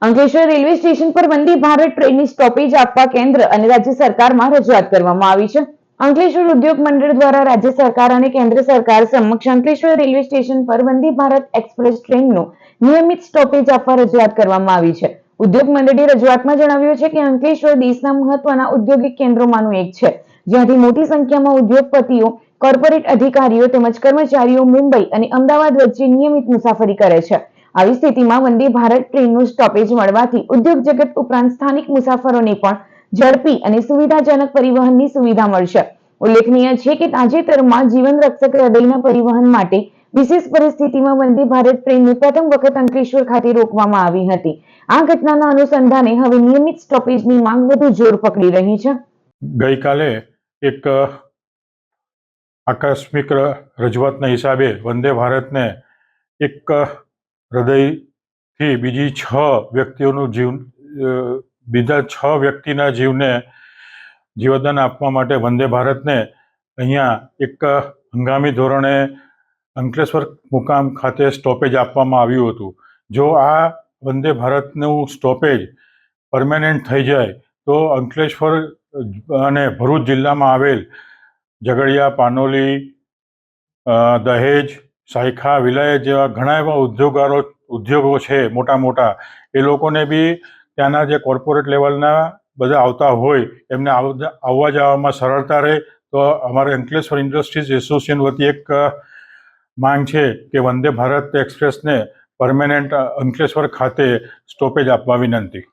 Ankleshwar railway station પર વંદે ભારત ટ્રેનની stoppage આપવા કેન્દ્ર અને રાજ્ય સરકારમાં રજૂઆત કરવામાં આવી છે. અંકલેશ્વર ઉદ્યોગ મંડળ દ્વારા રાજ્ય સરકાર અને કેન્દ્ર સરકાર સમક્ષ અંકલેશ્વર રેલવે સ્ટેશન પર વંદે ભારત એક્સપ્રેસ ટ્રેનનું નિયમિત સ્ટોપેજ આપવા રજૂઆત કરવામાં આવી છે. ઉદ્યોગ મંડળે રજૂઆતમાં જણાવ્યું છે કે અંકલેશ્વર દેશના મહત્વના ઔદ્યોગિક કેન્દ્રોમાંનું એક છે, જ્યાંથી મોટી સંખ્યામાં ઉદ્યોગપતિઓ, કોર્પોરેટ અધિકારીઓ તેમજ કર્મચારીઓ મુંબઈ અને અમદાવાદ વચ્ચે નિયમિત મુસાફરી કરે છે. આવી સ્થિતિમાં વંદે ભારત ટ્રેનનું સ્ટોપેજ મળવાથી ઉદ્યોગ જગત ઉપરાંત સ્થાનિક મુસાફરોને પણ ઝડપી અને સુવિધાજનક પરિવહનની સુવિધા મળશે. ઉલ્લેખનીય છે કે તાજેતરમાં જીવન રક્ષક હૃદયના પરિવહન માટે વિશેષ પરિસ્થિતિમાં વંદે ભારત ટ્રેનને પ્રથમ વખત અંકલેશ્વર ખાતે રોકવામાં આવી હતી. આ ઘટનાના અનુસંધાને હવે નિયમિત સ્ટોપેજની માંગ વધુ જોર પકડી રહી છે. ગઈકાલે એક આકસ્મિક રજૂઆતના હિસાબે વંદે ભારતને એક હૃદયથી બીજા 6 વ્યક્તિના જીવને જીવદાન આપવા માટે વંદે ભારતને અહીંયા એક હંગામી ધોરણે અંકલેશ્વર મુકામ ખાતે સ્ટોપેજ આપવામાં આવ્યું હતું. જો આ વંદે ભારતનું સ્ટોપેજ પરમેનન્ટ થઈ જાય તો અંકલેશ્વર અને ભરૂચ જિલ્લામાં આવેલ ઝઘડિયા, પાનોલી, દહેજ, સાયખા, વિલાયત જેવા ઘણા એવા ઉદ્યોગો છે મોટા મોટા, એ લોકોને બી ત્યાંના જે કોર્પોરેટ લેવલના બધા આવતા હોય એમને આવવા જવામાં સરળતા રહે. તો અમારે અંકલેશ્વર ઇન્ડસ્ટ્રીઝ એસોસિએશન વતી એક માંગ છે કે વંદે ભારત એક્સપ્રેસને પરમેનન્ટ અંકલેશ્વર ખાતે સ્ટોપેજ આપવા વિનંતી.